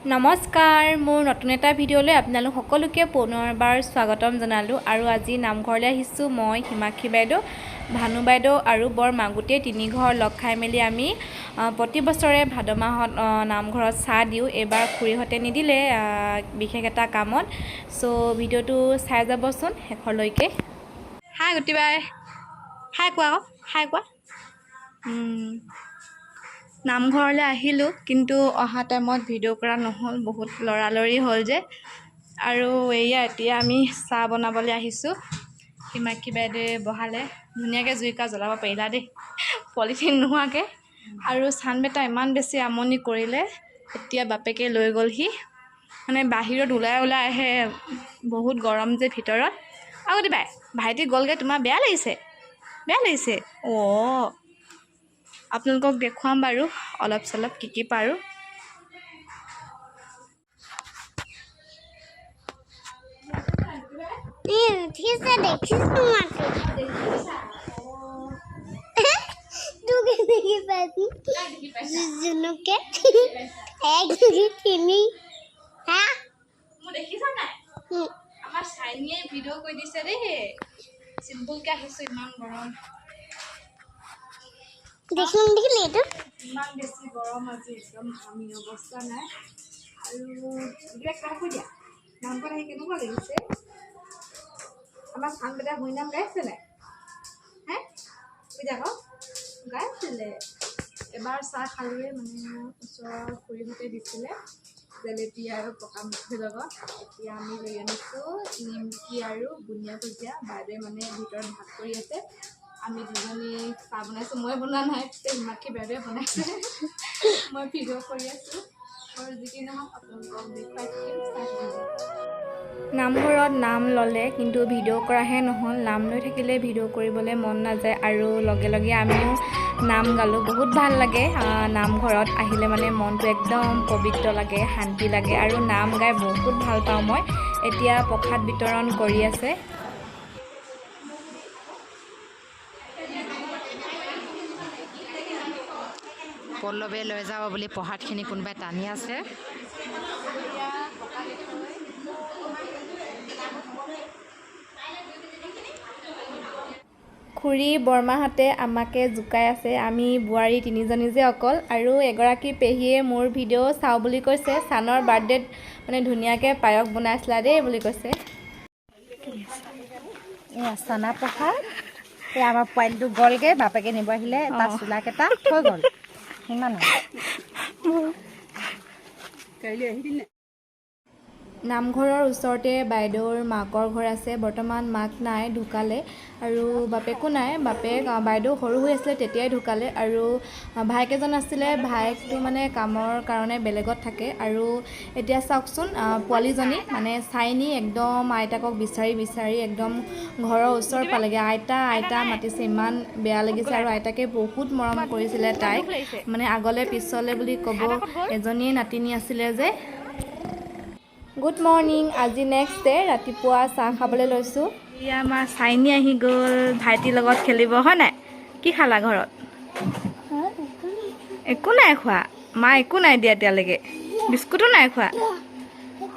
নমস্কাৰ মোৰ নতুন এটা ভিডিঅ'লৈ আপোনালোক সকলোকে পুনৰবাৰ স্বাগতম জনালোঁ আৰু আজি নামঘৰলৈ আহিছোঁ মই হিমাক্ষী বাইদেউ ভানু বাইদেউ আৰু বৰ মাগুতে তিনি ঘৰ লগ খাই মেলি আমি প্ৰতি বছৰে ভাদ মাহত নামঘৰত চাহ দিওঁ এবাৰ খুৰীহতে নিদিলে বিশেষ এটা কামত সো ভিডিঅ'টো চাই যাবচোন শেষলৈকে হাই গুটি বাই হাই কোৱা নামঘৰলৈ আহিলোঁ কিন্তু অহা টাইমত ভিডিঅ' কৰা নহ'ল বহুত লৰালৰি হ'ল যে আৰু এয়া এতিয়া আমি চাহ বনাবলৈ আহিছোঁ হিমাক্ষী বাইদেৱে বহালে ধুনীয়াকৈ জুইকা জ্বলাব পাৰিলা দেই পলিথিন নোহোৱাকৈ আৰু চানবেটা ইমান বেছি আমনি কৰিলে এতিয়া বাপেকে লৈ গ'লহি মানে বাহিৰত ওলাই আহে বহুত গৰম যে ভিতৰত আগতে ভাইটি গ'লগৈ তোমাৰ বেয়া লাগিছে অঁ আপোনালোকক দেখুৱাম বাৰু অলপ চলপ কি পাৰোঁ আমাৰ চাইনিয়ে ভিডিঅ' কৈ দিছে দেই চিম্পুলকৈ আহিছোঁ ইমান গৰম ইমান বেছি গৰম আজি একদম ঘামি অৱস্থা নাই আৰু এইবিলাক কাকো দিয়া নামঘৰত আহি কেনেকুৱা লাগিছে আমাৰ চানবেটা হৈ নাম গাইছিলে হে গাইছিলে এবাৰ চাহ খালোৱে মানে ওচৰৰ খুৰীহঁতে দিছিলে জেলেপি আৰু পকা মিঠৈৰ লগত এতিয়া আমি লৈ আনিছোঁ নিমকি আৰু বুনিয়া ভুজিয়া বাইদেৱে মানে ভিতৰত ভাগ কৰি আছে আমি দুজনী চাহ বনাইছোঁ মই বনোৱা নাই হিমাক্ষী বাইদেৱে বনাইছে মই ভিডিঅ' কৰি আছোঁ আৰু যি কি নহওক আপোনালোকক দেখুৱাই থাকিম নামঘৰত নাম ল'লে কিন্তু ভিডিঅ' কৰাহে নহ'ল নাম লৈ থাকিলে ভিডিঅ' কৰিবলৈ মন নাযায় আৰু লগে লগে আমিও নাম গালোঁ বহুত ভাল লাগে নামঘৰত আহিলে মানে মনটো একদম পবিত্ৰ লাগে শান্তি লাগে আৰু নাম গাই বহুত ভাল পাওঁ মই এতিয়া প্ৰসাদ বিতৰণ কৰি আছে পল্লৱে লৈ যাব বুলি প্ৰসাদখিনি কোনোবাই টানি আছে খুৰী বৰমাহঁতে আমাকে জোকাই আছে আমি বোৱাৰী তিনিজনী যে অকল আৰু এগৰাকী পেহীয়ে মোৰ ভিডিঅ' চাওঁ বুলি কৈছে চানৰ বাৰ্থডেত মানে ধুনীয়াকৈ পায়স বনাইছিলা দেই বুলি কৈছে চানা প্ৰসাদ এই আমাৰ পোৱালিটো গ'লগৈ বাপেকে নিব আহিলে তাত চোলাকেইটা থৈ গ'ল সিমান নামঘৰৰ ওচৰতে বাইদেউৰ মাকৰ ঘৰ আছে বৰ্তমান মাক নাই ঢুকালে আৰু বাপেকো নাই বাপেক বাইদেউ সৰু হৈ আছিলে তেতিয়াই ঢুকালে আৰু ভাইক এজন আছিলে ভাইকটো মানে কামৰ কাৰণে বেলেগত থাকে আৰু এতিয়া চাওকচোন পোৱালীজনী মানে চাইনি একদম আইতাকক বিচাৰি একদম ঘৰৰ ওচৰ পালেগৈ আইতা মাতিছে ইমান বেয়া লাগিছে আৰু আইতাকে বহুত মৰম কৰিছিলে তাইক মানে আগলৈ পিছলৈ বুলি ক'ব এজনীয়ে নাতিনী আছিলে যে গুড মৰ্ণিং আজি নেক্সট ডে ৰাতিপুৱা চাহ খাবলৈ লৈছোঁ এয়া আমাৰ চাইনি আহি গ'ল ভাইটিৰ লগত খেলিব হয় নাই কি খালা ঘৰত একো নাই খোৱা মা একো নাই দিয়া এতিয়ালৈকে বিস্কুটো নাই খোৱা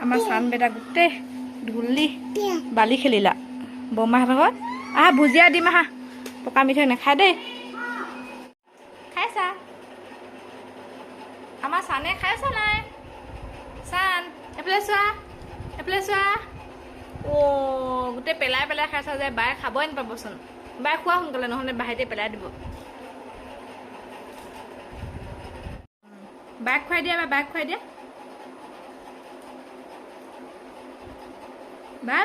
আমাৰ চান বেটা গোটেই ধূলি বালি খেলিলা বৰমাহঁতৰ ঘৰত ভুজিয়া দিম পকা মিঠৈ নাখায় দেই খাইছা আমাৰ চানে খাইছা নাই চান এফালে চোৱা গোটেই পেলাই খাইছা যে বাই খাবই নাপাবচোন বাই খোৱা সোনকালে নহ'লে বাহিৰতে পেলাই দিব বাক খুৱাই দিয়া বাই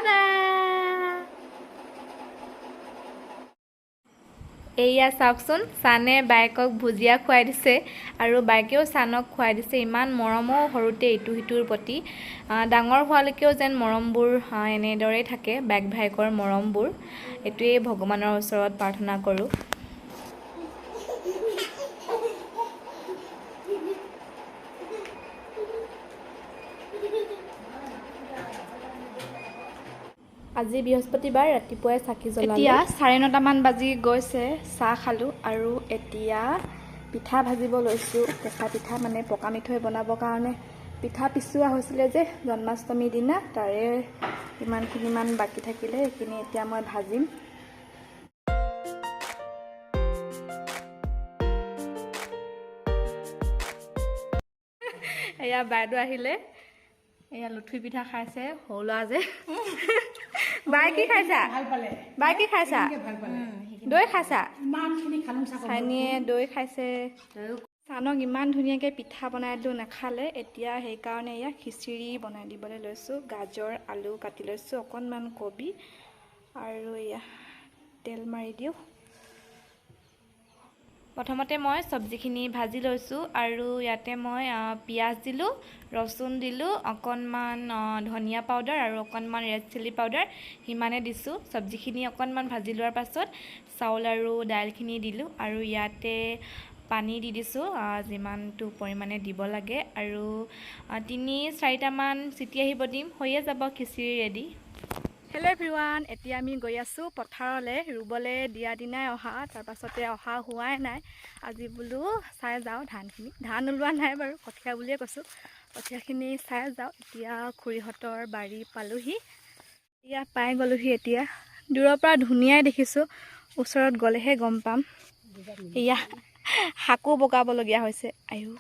এয়া চাওকচোন চানে বাইকক ভুজিয়া খুৱাই দিছে আৰু বাইকেও চানক খুৱাই দিছে ইমান মৰমো সৰুতে ইটো সিটোৰ প্ৰতি ডাঙৰ হোৱালৈকেও যেন মৰমবোৰ এনেদৰেই থাকে বাইক ভাইকৰ মৰমবোৰ এইটোৱেই ভগৱানৰ ওচৰত প্ৰাৰ্থনা কৰোঁ আজি বৃহস্পতিবাৰ ৰাতিপুৱাই চাকি জ্বলালোঁ এতিয়া 9:30মান বাজি গৈছে চাহ খালোঁ আৰু এতিয়া পিঠা ভাজিব লৈছোঁ কেঁচা পিঠা মানে পকা মিঠৈ বনাবৰ কাৰণে পিঠা পিছোৱা হৈছিলে যে জন্মাষ্টমীৰ দিনা তাৰে ইমানখিনিমান বাকী থাকিলে এইখিনি এতিয়া মই ভাজিম। এয়া বাইদেউ আহিলে, এয়া লুঠুৰি পিঠা খাইছে সৰু ল'ৰা যে। বাই কি খাইছা? বাই কি খাইছা? দৈ খাইছা? চাইনিয়ে দৈ খাইছে। চানক ইমান ধুনীয়াকৈ পিঠা বনাই দিলোঁ নাখালে, এতিয়া সেইকাৰণে এয়া খিচিৰি বনাই দিবলৈ লৈছোঁ। গাজৰ আলু কাটি লৈছোঁ, অকণমান কবি আৰু এয়া তেল মাৰি দিওঁ। প্ৰথমতে মই চব্জিখিনি ভাজি লৈছোঁ আৰু ইয়াতে মই পিঁয়াজ দিলোঁ, ৰচুন দিলোঁ, অকণমান ধনিয়া পাউডাৰ আৰু অকণমান ৰেড চিলি পাউডাৰ সিমানে দিছোঁ। চব্জিখিনি অকণমান ভাজি লোৱাৰ পাছত চাউল আৰু দাইলখিনি দিলোঁ আৰু ইয়াতে পানী দি দিছোঁ যিমানটো পৰিমাণে দিব লাগে আৰু 3-4টামান চিটি আহিব দিম, হৈয়ে যাব খিচিৰি ৰেডি। হেল্ল' এভৰিৱান, এতিয়া আমি গৈ আছোঁ পথাৰলৈ। ৰুবলৈ দিয়া দিনাই অহা, তাৰপাছতে অহা হোৱাই নাই। আজি বোলো চাই যাওঁ ধানখিনি। ধান ওলোৱা নাই বাৰু, কঠীয়া বুলিয়ে কৈছোঁ। কঠীয়াখিনি চাই যাওঁ। এতিয়া খুৰীহঁতৰ বাৰী পালোহি, এতিয়া পাই গ'লোহি। এতিয়া দূৰৰ পৰা ধুনীয়াই দেখিছোঁ, ওচৰত গ'লেহে গম পাম। এয়া শাকো বগাবলগীয়া হৈছে। আয়ো,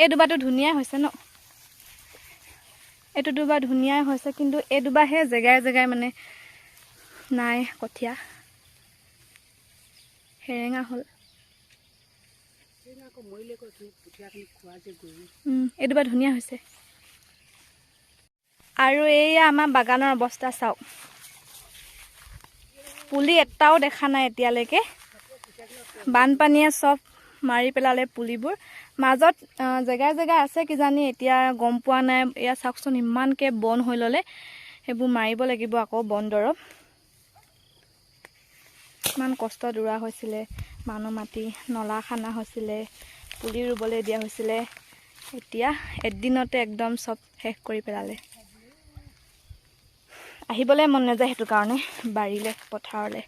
এই দুবাৰটো ধুনীয়াই হৈছে ন? এইটো দুবাৰ ধুনীয়াই হৈছে, কিন্তু এই দুবাৰহে জেগাই জেগাই মানে নাই কঠীয়া, সেৰেঙা হ'ল। এই দুবাৰ ধুনীয়া হৈছে। আৰু এইয়া আমাৰ বাগানৰ অৱস্থা চাওক, পুলি এটাও দেখা নাই এতিয়ালৈকে। বানপানীয়ে চব মাৰি পেলালে পুলিবোৰ। মাজত জেগাই জেগাই আছে কিজানি, এতিয়া গম পোৱা নাই। এয়া চাওকচোন ইমানকৈ বন হৈ ল'লে, সেইবোৰ মাৰিব লাগিব আকৌ বন দৰৱ। ইমান কষ্টত ৰোৱা হৈছিলে, মানুহ মাতি নলা খানা হৈছিলে, পুলি ৰুবলৈ দিয়া হৈছিলে। এতিয়া এদিনতে একদম চব শেষ কৰি পেলালে। আহিবলৈ মন নাযায় সেইটো কাৰণে বাৰীলৈ, পথাৰলৈ।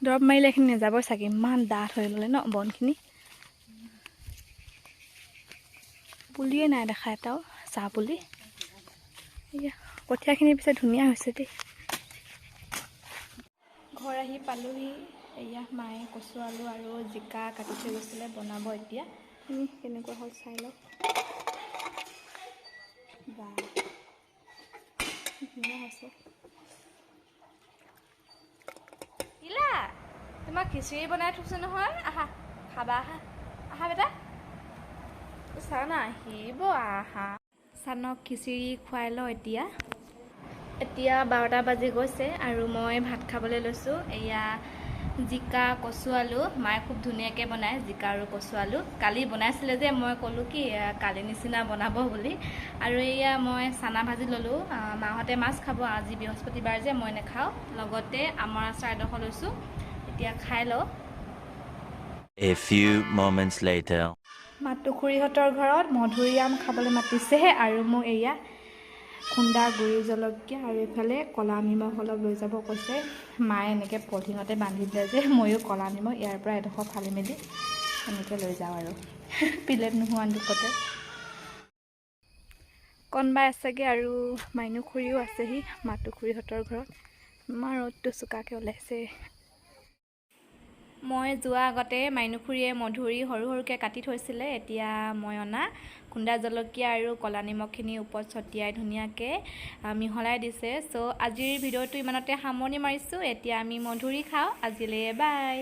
দৰৱ মাৰিলে এইখিনি নাযাবই চাগে, ইমান ডাঠ হৈ ল'লে ন বনখিনি। পুলিয়ে নাই দেখা এটাও, চাহ পুলি। এয়া কঠীয়াখিনি পিছে ধুনীয়া হৈছে দেই। ঘৰ আহি পালোহি। এয়া মায়ে কচু আলু আৰু জিকা কাটি থৈ গৈছিলে, বনাব এতিয়া। কেনেকুৱা হ'ল চাই লওক। বা ধুনীয়া হৈছে। ইলা, তোমাক খিচিৰি বনাই থৈছোঁ নহয়, আহা খাবা। আহা আহা বেটা, চান আহিব, আহা। চানক খিচিৰি খুৱাই লওঁ এতিয়া। এতিয়া 12টা বাজি গৈছে আৰু মই ভাত খাবলৈ লৈছোঁ। এয়া জিকা কচু আলু মায়ে খুব ধুনীয়াকৈ বনায়, জিকা আৰু কচু আলু। কালি বনাইছিলে যে, মই ক'লোঁ কি কালি নিচিনা বনাব বুলি। আৰু এয়া মই চানা ভাজি ল'লোঁ। মাহঁতে মাছ খাব, আজি বৃহস্পতিবাৰ যে মই নাখাওঁ। লগতে আমৰ আচাৰ এডোখৰ লৈছোঁ, এতিয়া খাই লওঁ। A few moments later. মাতু খুৰীহঁতৰ ঘৰত মধুৰিআম খাবলৈ মাতিছেহে, আৰু মোক এয়া খুন্দা গুড়ি জলকীয়া আৰু এইফালে ক'লা নিমখ অলপ লৈ যাব কৈছে। মায়ে এনেকৈ পলিথিনতে বান্ধি দিলে যে, ময়ো ক'লা নিমখ ইয়াৰ পৰা এডোখৰ ফালি মেলি এনেকৈ লৈ যাওঁ আৰু প্লেট নোহোৱা দুখতে। কণবাই আছেগৈ আৰু মাইনু খুৰীও আছেহি মাতু খুৰীহঁতৰ ঘৰত। ইমান ৰ'দটো চোকাকৈ ওলাইছে। মই যোৱা আগতে মাইনু খুৰীয়ে মধুৰি সৰু সৰুকৈ কাটি থৈছিলে। এতিয়া মই অনা খুন্দা জলকীয়া আৰু ক'লা নিমখখিনি ওপৰত ছটিয়াই ধুনীয়াকৈ মিহলাই দিছে। চ' আজিৰ ভিডিঅ'টো ইমানতে সামৰণি মাৰিছোঁ। এতিয়া আমি মধুৰি খাওঁ। আজিলৈ বাই।